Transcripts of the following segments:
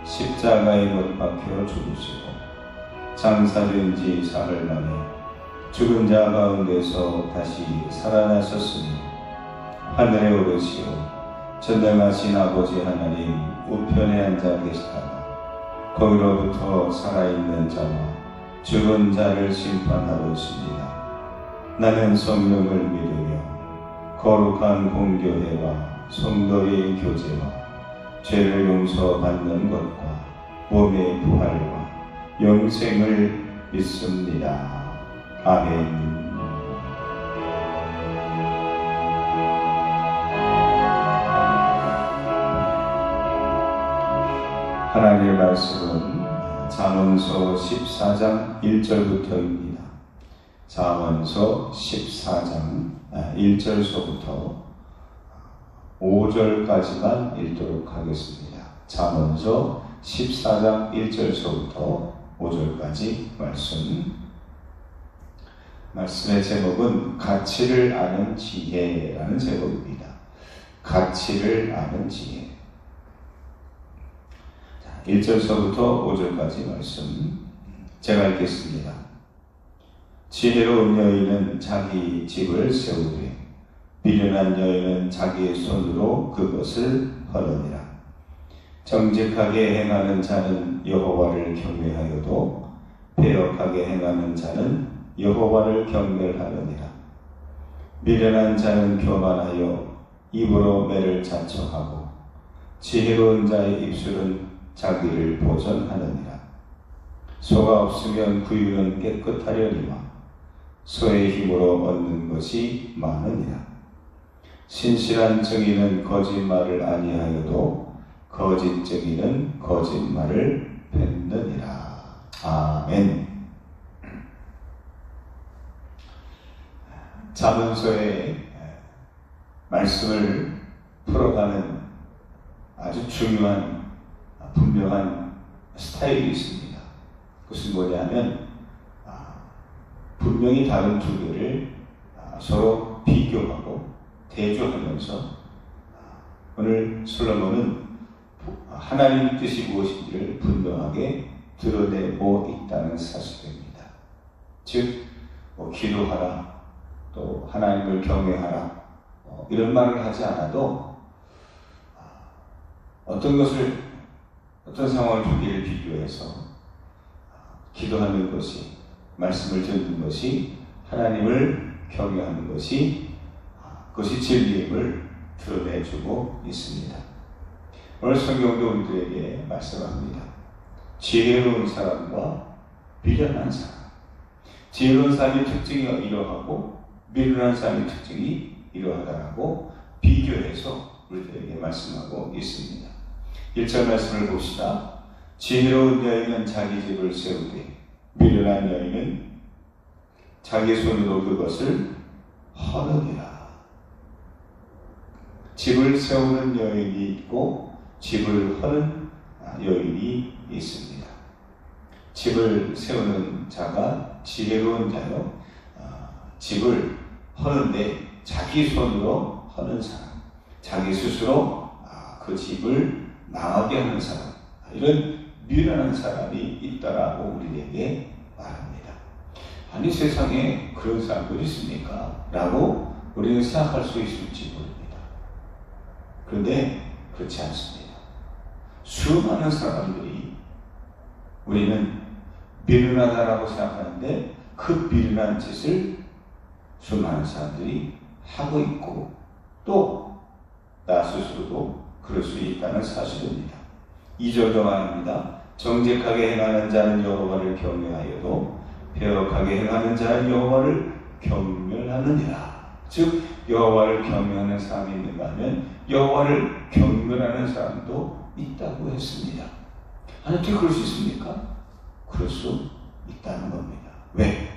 십자가에 못 박혀 죽으시고 장사된 지 사흘 만에 죽은 자 가운데서 다시 살아나셨으니 하늘에 오르시어 전능하신 아버지 하나님 우편에 앉아 계시다가 거기로부터 살아있는 자와 죽은 자를 심판하러 오십니다. 나는 성령을 믿으며 거룩한 공교회와 성도의 교제와 죄를 용서받는 것과 몸의 부활과 영생을 믿습니다. 아멘. 하나님의 말씀은 잠언서 14장 1절부터입니다. 잠언서 14장 1절서부터 5절까지만 읽도록 하겠습니다. 잠언서 14장 1절서부터 5절까지 말씀의 제목은 가치를 아는 지혜라는 제목입니다. 가치를 아는 지혜. 1절서부터 5절까지 말씀 제가 읽겠습니다. 지혜로운 여인은 자기 집을 세우되 미련한 여인은 자기의 손으로 그것을 허느니라. 정직하게 행하는 자는 여호와를 경외하여도 배역하게 행하는 자는 여호와를 경멸하느니라. 미련한 자는 교만하여 입으로 매를 자청하고 지혜로운 자의 입술은 자기를 보전하느니라. 소가 없으면 구유는 깨끗하려니와 소의 힘으로 얻는 것이 많으니라. 신실한 증인은 거짓말을 아니하여도 거짓 증인은 거짓말을 뱉느니라. 아멘. 잠언서의 말씀을 풀어가는 아주 중요한 분명한 스타일이 있습니다. 그것은 뭐냐면 분명히 다른 두 개를 서로 비교하고 대조하면서 오늘 솔로몬은 하나님의 뜻이 무엇인지를 분명하게 드러내고 있다는 사실입니다. 즉 기도하라, 또 하나님을 경외하라, 이런 말을 하지 않아도 어떤 상황을 두 개를 비교해서 기도하는 것이, 말씀을 듣는 것이, 하나님을 경외하는 것이, 그것이 진리임을 드러내주고 있습니다. 오늘 성경도 우리들에게 말씀합니다. 지혜로운 사람과 미련한 사람. 지혜로운 사람의 특징이 이러하고 미련한 사람의 특징이 이러하다라고 비교해서 우리들에게 말씀하고 있습니다. 1절 말씀을 봅시다. 지혜로운 여인은 자기 집을 세우되 미련한 여인은 자기 손으로 그것을 허느니라. 집을 세우는 여인이 있고 집을 허는 여인이 있습니다. 집을 세우는 자가 지혜로운 자요, 집을 허는데 자기 손으로 허는 사람, 자기 스스로 그 집을 망하게 하는 사람, 이런 미련한 사람이 있다라고 우리에게 말합니다. 아니, 세상에 그런 사람들이 있습니까? 라고 우리는 생각할 수 있을지 모릅니다. 그런데 그렇지 않습니다. 수많은 사람들이 우리는 미련하다라고 생각하는데 그 미련한 짓을 수많은 사람들이 하고 있고 또 나 스스로도 그럴 수 있다는 사실입니다. 2절도 말합니다. 정직하게 행하는 자는 여호와를 경외하여도 배역하게 행하는 자는 여호와를 경멸하느니라. 즉 여호와를 경외하는 사람이 있는가 하면 여호와를 경멸하는 사람도 있다고 했습니다. 아니, 어떻게 그럴 수 있습니까? 그럴 수 있다는 겁니다. 왜?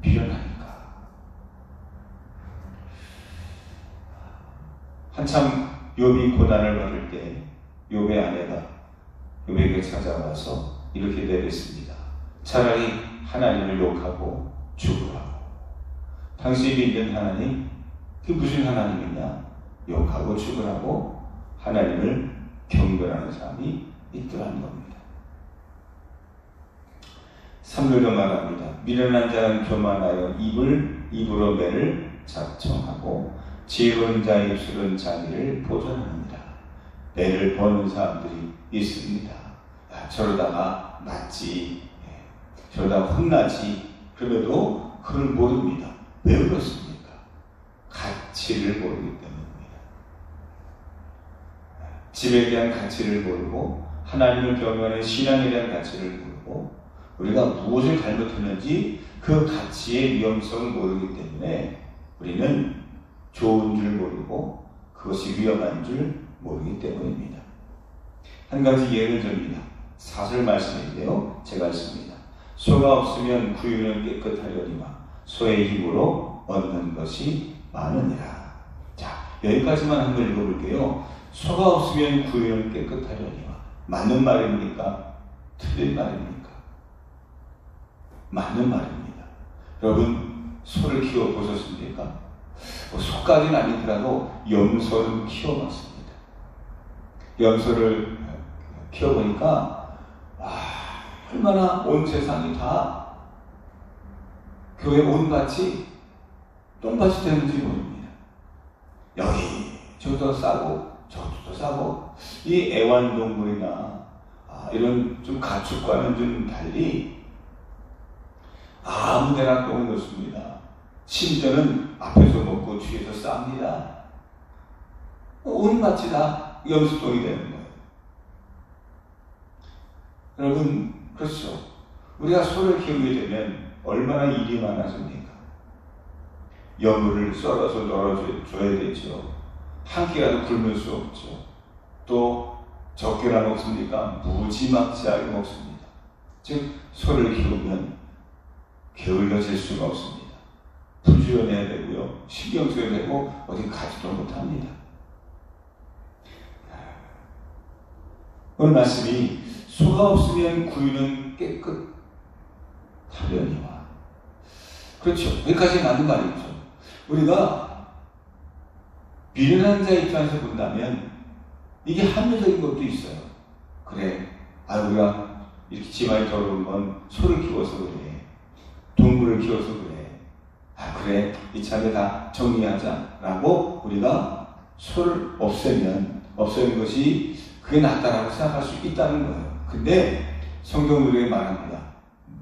미련하니까. 한참 욥이 고난을 받을 때 욥의 아내가 욥에게 찾아와서 이렇게 내렸습니다. 차라리 하나님을 욕하고 죽으라고. 당신이 믿는 하나님, 그게 무슨 하나님이냐? 욕하고 죽으라고 하나님을 경배하는 사람이 있더라는 겁니다. 3절도 말합니다. 미련한 자는 교만하여 입으로 매를 작정하고 지혜로운 자의 입술은 자기를 보존합니다. 매를 버는 사람들이 있습니다. 야, 저러다가 맞지, 저러다가 혼나지. 그래도 그걸 모릅니다. 왜 그렇습니까? 가치를 모르기 때문입니다. 집에 대한 가치를 모르고 하나님을 경외하는 신앙에 대한 가치를 모르고 우리가 무엇을 잘못했는지 그 가치의 위험성을 모르기 때문에 우리는 좋은 줄 모르고 그것이 위험한 줄 모르기 때문입니다. 한 가지 예를 듭니다. 사설 말씀인데요. 제가 읽습니다. 소가 없으면 구유는 깨끗하려니와 소의 힘으로 얻는 것이 많으니라. 자, 여기까지만 한번 읽어볼게요. 소가 없으면 구유는 깨끗하려니와. 맞는 말입니까? 틀린 말입니까? 맞는 말입니다. 여러분, 소를 키워보셨습니까? 소까지는 아니더라도 염소는 키워봤습니다. 염소를 키워보니까 얼마나 온 세상이 다 교회 온 밭이 똥밭이 되는지 모릅니다. 여기 저도 싸고 저도 싸고 이 애완동물이나 이런 좀 가축과는 좀 달리 아무데나 똥을 넣습니다. 심지어는 앞에서 먹고 뒤에서 쌉니다. 온 밭이 다 염소똥이 되는 거예요. 여러분, 그렇죠. 우리가 소를 키우게 되면 얼마나 일이 많아집니까? 여물을 썰어서 널어줘야 되죠. 한 끼라도 굶을 수 없죠. 또 적게나 먹습니까? 무지막지하게 먹습니다. 즉 소를 키우면 게을러질 수가 없습니다. 부지런해야 되고요. 신경 써야 되고 어디 가지도 못합니다. 오늘 말씀이 소가 없으면 구유는 깨끗하려니와. 그렇죠. 여기까지 맞는 말이죠. 우리가 미련한 자 입장에서 본다면 이게 합리적인 것도 있어요. 그래, 우리가 이렇게 집안이 더러운 건 소를 키워서 그래. 동물을 키워서 그래. 그래, 이참에 다 정리하자라고 우리가 소를 없애는 것이 그게 낫다라고 생각할 수 있다는 거예요. 근데 성경 우리에게 말합니다.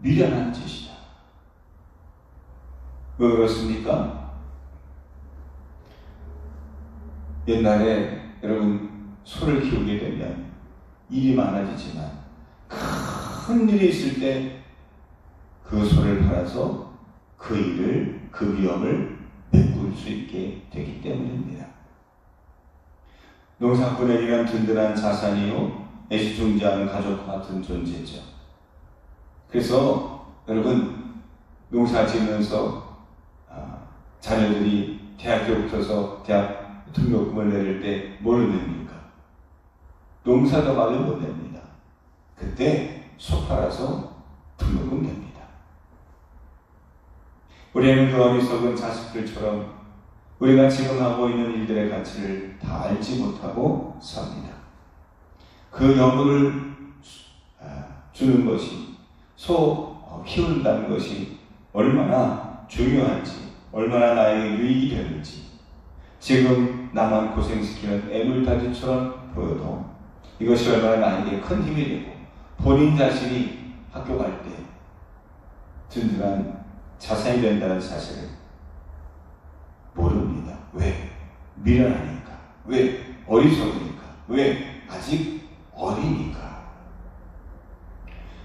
미련한 짓이다. 왜 그렇습니까? 옛날에 여러분 소를 키우게 되면 일이 많아지지만 큰 일이 있을 때 그 소를 팔아서 그 일을, 그 위험을 메꿀 수 있게 되기 때문입니다. 농사꾼에게는 든든한 자산이요 애지중지하는 가족과 같은 존재죠. 그래서 여러분 농사 지으면서 자녀들이 대학교 붙어서 대학 등록금을 내릴 때 뭘 냅니까? 농사도 말을 못 냅니다. 그때 소 팔아서 등록금 냅니다. 우리는 그 어리석은 자식들처럼 우리가 지금 하고 있는 일들의 가치를 다 알지 못하고 삽니다. 그 여물을 주는 것이, 키운다는 것이 얼마나 중요한지, 얼마나 나에게 유익이 되는지, 지금 나만 고생시키는 애물단지처럼 보여도 이것이 얼마나 나에게 큰 힘이 되고 본인 자신이 학교 갈 때 든든한 자산이 된다는 사실을 모릅니다. 왜? 미련하니까. 왜? 어리석으니까. 왜? 아직 어리니까.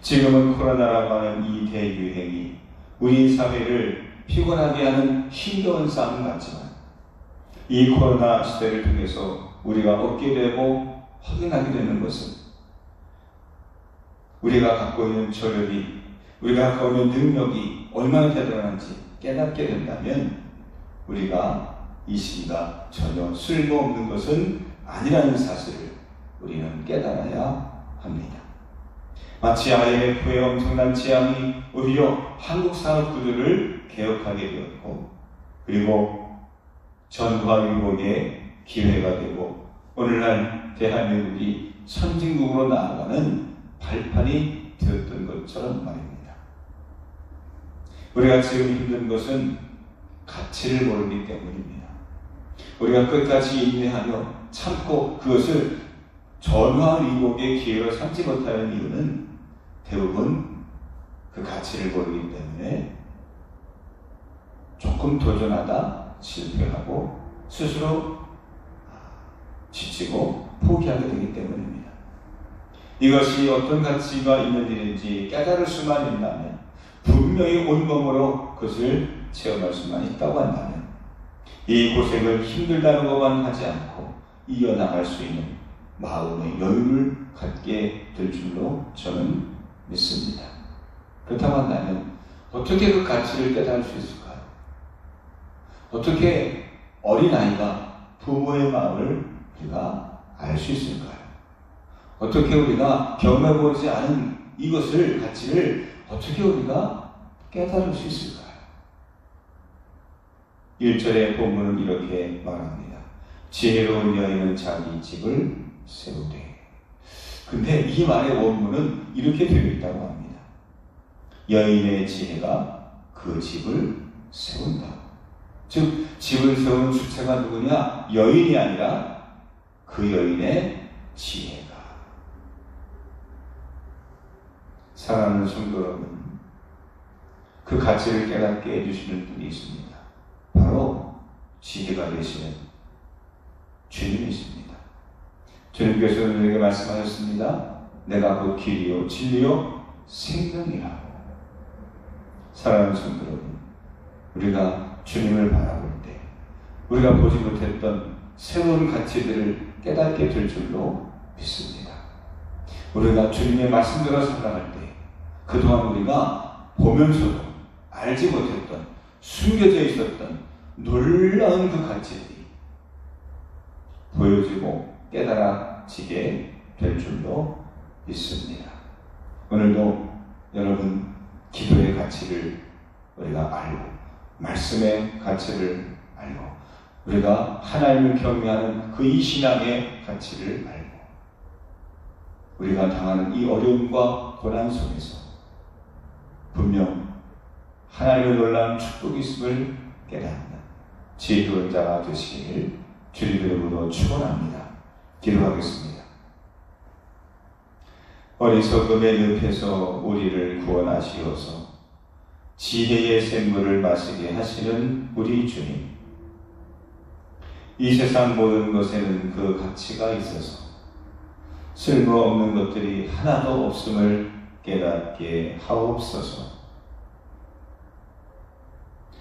지금은 코로나라고 하는 이 대유행이 우리 사회를 피곤하게 하는 힘겨운 싸움 같지만 이 코로나 시대를 통해서 우리가 얻게 되고 확인하게 되는 것은 우리가 갖고 있는 저력이, 우리가 갖고 있는 능력이 얼마나 대단한지 깨닫게 된다면 우리가 이 시기가 전혀 쓸모없는 것은 아니라는 사실을 우리는 깨달아야 합니다. 마치 IMF의 엄청난 재앙이 오히려 한국 산업 구조를 개혁하게 되었고, 그리고 전과 위복의 기회가 되고 오늘날 대한민국이 선진국으로 나아가는 발판이 되었던 것처럼 말입니다. 우리가 지금 힘든 것은 가치를 모르기 때문입니다. 우리가 끝까지 인내하며 참고 그것을 전화위복의 기회로 삼지 못하는 이유는 대부분 그 가치를 모르기 때문에 조금 도전하다 실패하고 스스로 지치고 포기하게 되기 때문입니다. 이것이 어떤 가치가 있는 일인지 깨달을 수만 있다면, 분명히 온몸으로 그것을 체험할 수만 있다고 한다면 이 고생을 힘들다는 것만 하지 않고 이어나갈 수 있는 마음의 여유를 갖게 될 줄로 저는 믿습니다. 그렇다고 한다면 어떻게 그 가치를 깨달을 수 있을까요? 어떻게 어린아이가 부모의 마음을 우리가 알 수 있을까요? 어떻게 우리가 경험해보지 않은 이것을, 가치를 어떻게 우리가 깨달을 수 있을까요? 1절의 본문은 이렇게 말합니다. 지혜로운 여인은 자기 집을 세우되. 근데 이 말의 원문은 이렇게 되어 있다고 합니다. 여인의 지혜가 그 집을 세운다. 즉 집을 세우는 주체가 누구냐? 여인이 아니라 그 여인의 지혜가. 사랑하는 성도 여러분, 그 가치를 깨닫게 해주시는 분이 있습니다. 바로 지혜가 되시는 주님이 있습니다. 주님께서 우리에게 말씀하셨습니다. 내가 곧 길이요 진리요 생명이라. 사랑하는 성도 여러분, 우리가 주님을 바라볼 때 우리가 보지 못했던 새로운 가치들을 깨닫게 될 줄로 믿습니다. 우리가 주님의 말씀대로 살아갈 때 그동안 우리가 보면서도 알지 못했던, 숨겨져 있었던 놀라운 그 가치들이 보여지고 깨달아지게 될 줄로 믿습니다. 오늘도 여러분 기도의 가치를 우리가 알고, 말씀의 가치를 알고, 우리가 하나님을 경외하는 그 이 신앙의 가치를 알고, 우리가 당하는 이 어려움과 고난 속에서 분명 하나님의 놀라운 축복이 있음을 깨닫는 지혜로운 자가 되시기를 주님 이름으로 축원합니다. 기도하겠습니다. 어리석음의 늪에서 우리를 구원하시어서 지혜의 샘물을 마시게 하시는 우리 주님, 이 세상 모든 것에는 그 가치가 있어서 쓸모없는 것들이 하나도 없음을 깨닫게 하옵소서.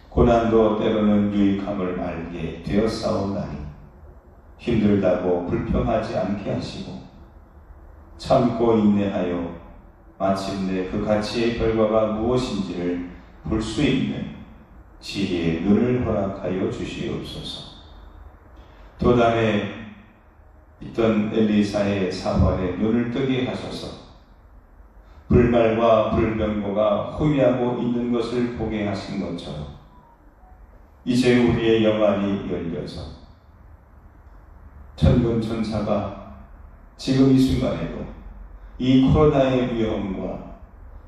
고난도 때로는 유익함을 알게 되었사오나니 힘들다고 불평하지 않게 하시고 참고 인내하여 마침내 그 가치의 결과가 무엇인지를 볼 수 있는 지혜의 눈을 허락하여 주시옵소서. 도단에 있던 엘리사의 사환에 눈을 뜨게 하셔서 불말과 불병거가 호위하고 있는 것을 보게 하신 것처럼 이제 우리의 영안이 열려서 천군천사가 지금 이 순간에도 이 코로나의 위험과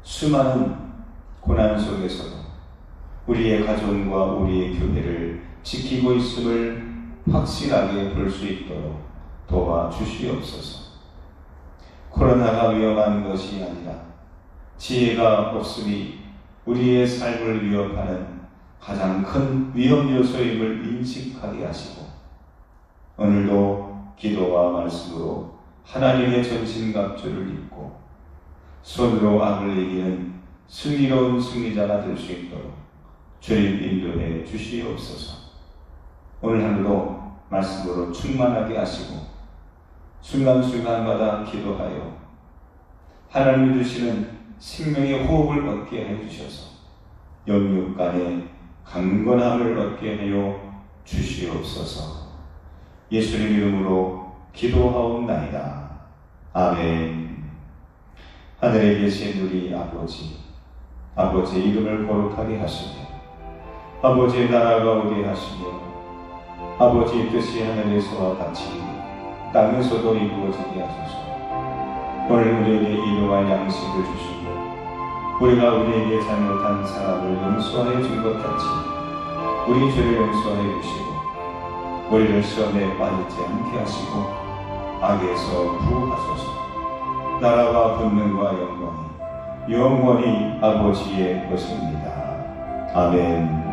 수많은 고난 속에서도 우리의 가정과 우리의 교회를 지키고 있음을 확실하게 볼 수 있도록 도와주시옵소서. 코로나가 위험한 것이 아니라 지혜가 없음이 우리의 삶을 위협하는 가장 큰 위험 요소임을 인식하게 하시고 오늘도 기도와 말씀으로 하나님의 전신갑주를 입고 손으로 악을 이기는 승리로운 승리자가 될 수 있도록 주님 인도해 주시옵소서. 오늘 하루도 말씀으로 충만하게 하시고 순간순간마다 기도하여 하나님이 주시는 생명의 호흡을 얻게 해주셔서 영육간에 강건함을 얻게 하여 주시옵소서. 예수님 이름으로 기도하옵나이다. 아멘. 하늘에 계신 우리 아버지의 이름을 거룩하게 하시며 아버지의 나라가 오게 하시며 아버지의 뜻이 하늘에서와 같이 땅에서도 이루어지게 하소서. 오늘 우리에게 일용할 양식을 주시고 우리가 우리에게 잘못한 사람을 용서하여 준 것 같이 우리 죄를 용서하여 주시고 우리를 시험에 빠지지 않게 하시고 악에서 구하소서. 나라와 권능과 영광이 영원히 아버지의 것입니다. 아멘.